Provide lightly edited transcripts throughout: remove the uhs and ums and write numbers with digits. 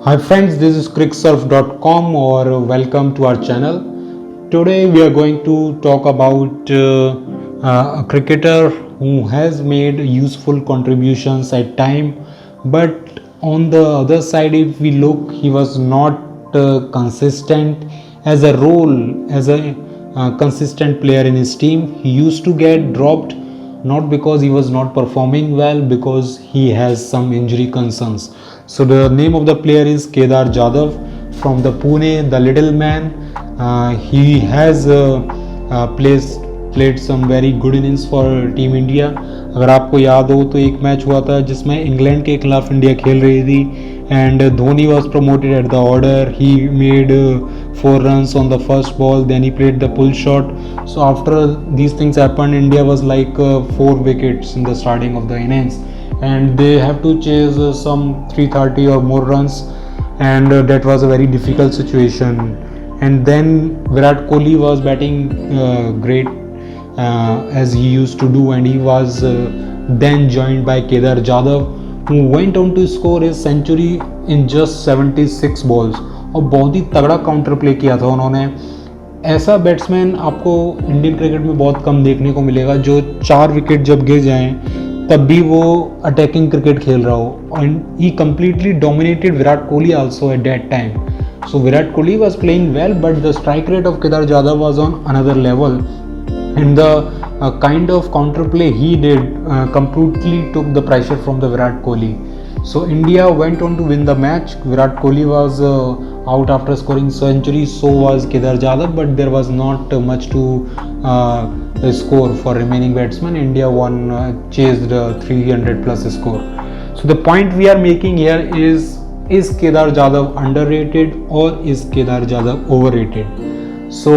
Hi friends, this is cricksurf.com or welcome to our channel. Today we are going to talk about a cricketer who has made useful contributions at time, but on the other side if we look, he was not consistent as a role, as a consistent player in his team. He used to get dropped not because he was not performing well, because he has some injury concerns. So the name of the player is Kedar Jadhav from the Pune, the little man. He has played some very good innings for team India. अगर आपको याद हो तो एक match हुआ था जिसमें England के खिलाफ इंडिया खेल रही थी and Dhoni was promoted at the order. He made 4 runs on the first ball, then he played the pull shot. So after these things happened, India was like 4 wickets in the starting of the innings, and they have to chase some 330 or more runs, and that was a very difficult situation. And then Virat Kohli was batting great as he used to do, and he was then joined by Kedar Jadhav, who went on to score his century in just 76 balls. और बहुत ही तगड़ा counter play किया था उन्होंने. ऐसा batsman आपको Indian cricket में बहुत कम देखने को मिलेगा जो 4 विकेट जब गिर जाएं तब भी वो अटैकिंग क्रिकेट खेल रहा हो. And he completely dominated Virat Kohli also at that time. So Virat Kohli was playing well, but the strike rate of Kedar Jadhav was on another level, and the kind of counterplay he did completely took the pressure from the Virat Kohli. So India went on to win the match. Virat Kohli was out after scoring century, so was Kedar Jadhav, but there was not much to score for remaining batsmen. India won, chased 300 plus score. So the point we are making here is Kedar Jadhav underrated or is Kedar Jadhav overrated? So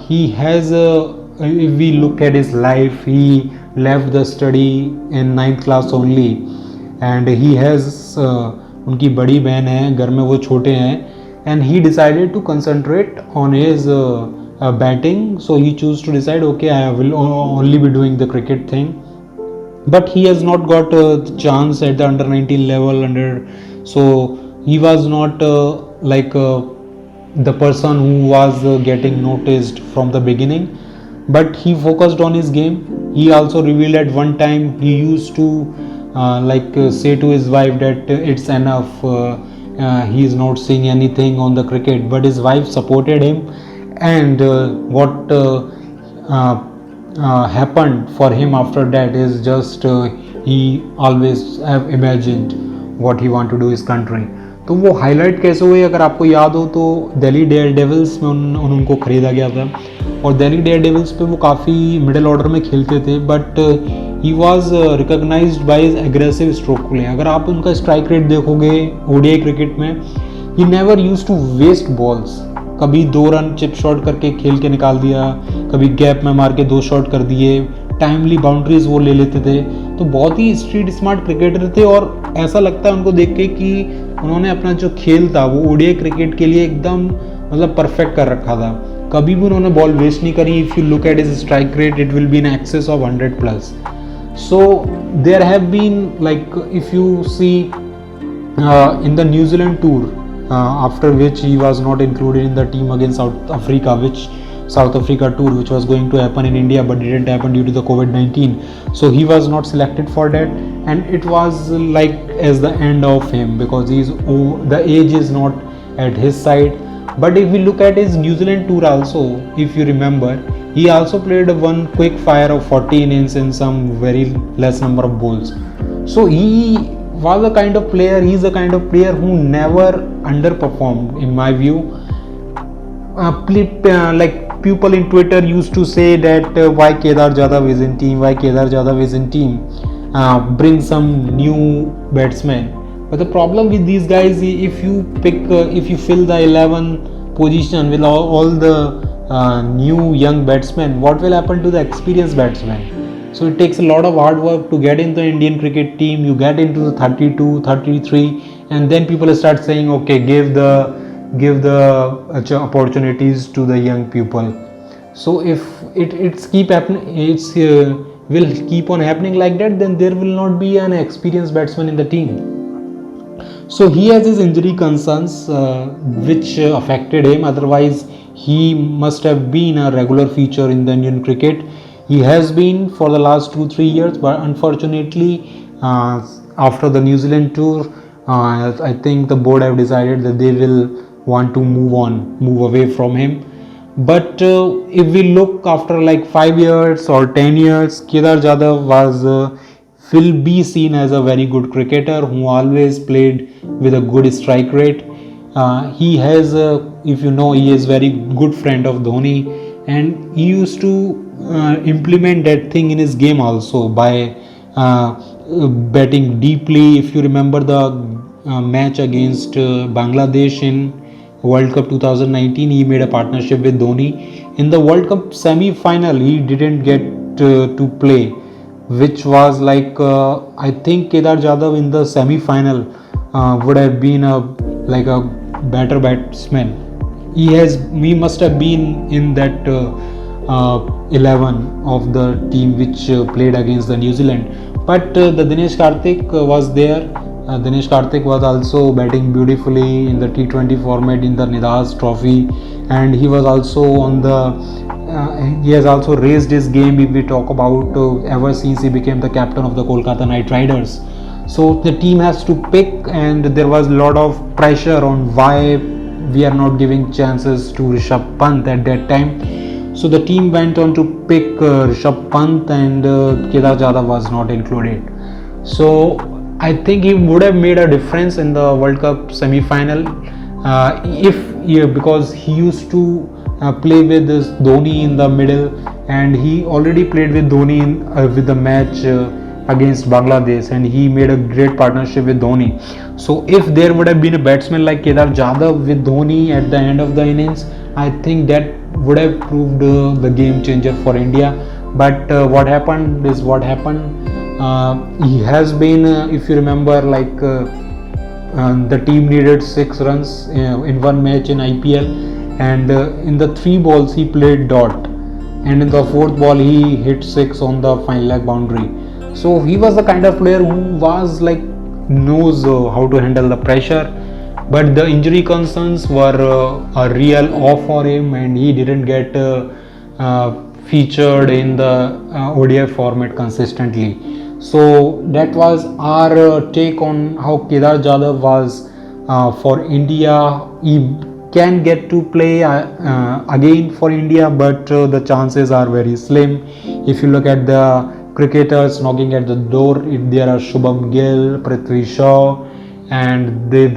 he has if we look at his life, he left the study in 9th class only, and he has उनकी बड़ी बहन है, घर में वो छोटे हैं, and he decided to concentrate on his batting. So he chose to decide, okay, I will only be doing the cricket thing, but he has not got a chance at the under 19 level, so he was not the person who was getting noticed from the beginning, but he focused on his game. He also revealed at one time he used to say to his wife that it's enough, he is not seeing anything on the cricket, but his wife supported him. And what happened for him after that is just he always have imagined what he want to do his country. तो वो highlight कैसे हुए, अगर आपको याद हो तो Delhi dare devils में उनको ख़रीदा गया था, और दिल्ली डेयर डेविल्स पे वो काफ़ी मिडिल ऑर्डर में खेलते थे, but he was recognised by his aggressive stroke play. अगर आप उनका स्ट्राइक रेट देखोगे ओडीआई क्रिकेट में, he never use to waste balls. कभी 2 रन चिप शॉट करके खेल के निकाल दिया, कभी गैप में मार के 2 शॉट कर दिए, टाइमली बाउंड्रीज वो ले लेते थे. तो बहुत ही स्ट्रीट स्मार्ट क्रिकेटर थे, और ऐसा लगता है उनको देख के कि उन्होंने अपना जो खेल था वो ओडीआई क्रिकेट के लिए एकदम मतलब परफेक्ट कर रखा था. कभी भी उन्होंने बॉल वेस्ट नहीं करी. If you look at his strike rate, it will be in excess of 100 plus. So there have been like if you see in the New Zealand tour, after which he was not included in the team against South Africa, South Africa tour which was going to happen in India but didn't happen due to the COVID-19. So he was not selected for that, and it was like as the end of him, because the age is not at his side. But if we look at his New Zealand tour also, if you remember, he also played one quick fire of 40 innings in some very less number of balls. So he was a kind of player, he's a kind of player who never underperformed in my view. Like people in Twitter used to say that why Kedar Jadhav is in team, why Kedar Jadhav is in team, bring some new batsmen. But the problem with these guys, if you fill the 11 position with all the new young batsmen, what will happen to the experienced batsmen? So it takes a lot of hard work to get into the Indian cricket team. You get into the 32, 33, and then people start saying, okay, give the opportunities to the young people. So if it's keep happening, will keep on happening like that, then there will not be an experienced batsman in the team. So he has his injury concerns, which affected him. Otherwise, he must have been a regular feature in the Indian cricket. He has been for the last 2-3 years, but unfortunately, after the New Zealand tour, I think the board have decided that they will want to move away from him. But if we look after like 5 years or 10 years, Kedar Jadhav was will be seen as a very good cricketer who always played with a good strike rate. He has, if you know, he is very good friend of Dhoni, and he used to implement that thing in his game also by betting deeply. If you remember the match against Bangladesh in World Cup 2019, he made a partnership with Dhoni. In the World Cup semi-final, he didn't get to play, which was like I think Kedar Jadhav in the semi-final would have been a better batsman. He must have been in that 11 of the team which played against the New Zealand. But the Dinesh Karthik was there. Dinesh Karthik was also batting beautifully in the T20 format in the Nidahas Trophy, and he was also on the. He has also raised his game if we talk about ever since he became the captain of the Kolkata Knight Riders. So the team has to pick, and there was a lot of pressure on why we are not giving chances to Rishabh Pant at that time. So the team went on to pick Rishabh Pant, and Kedar Jadhav was not included. So I think he would have made a difference in the World Cup semi-final because he used to play with this Dhoni in the middle, and he already played with Dhoni with the match against Bangladesh, and he made a great partnership with Dhoni. So if there would have been a batsman like Kedar Jadhav with Dhoni at the end of the innings, I think that would have proved the game changer for India. But what happened is what happened. He has been, if you remember, like the team needed 6 runs in one match in IPL, and in the 3 balls he played dot, and in the 4th ball he hit 6 on the final leg boundary. So he was the kind of player who was like knows how to handle the pressure, but the injury concerns were a real off for him, and he didn't get featured in the ODI format consistently. So that was our take on how Kedar Jadhav was for India. He can get to play again for India, but the chances are very slim. If you look at the cricketers knocking at the door, there are Shubham Gill, Prithvi Shaw, and the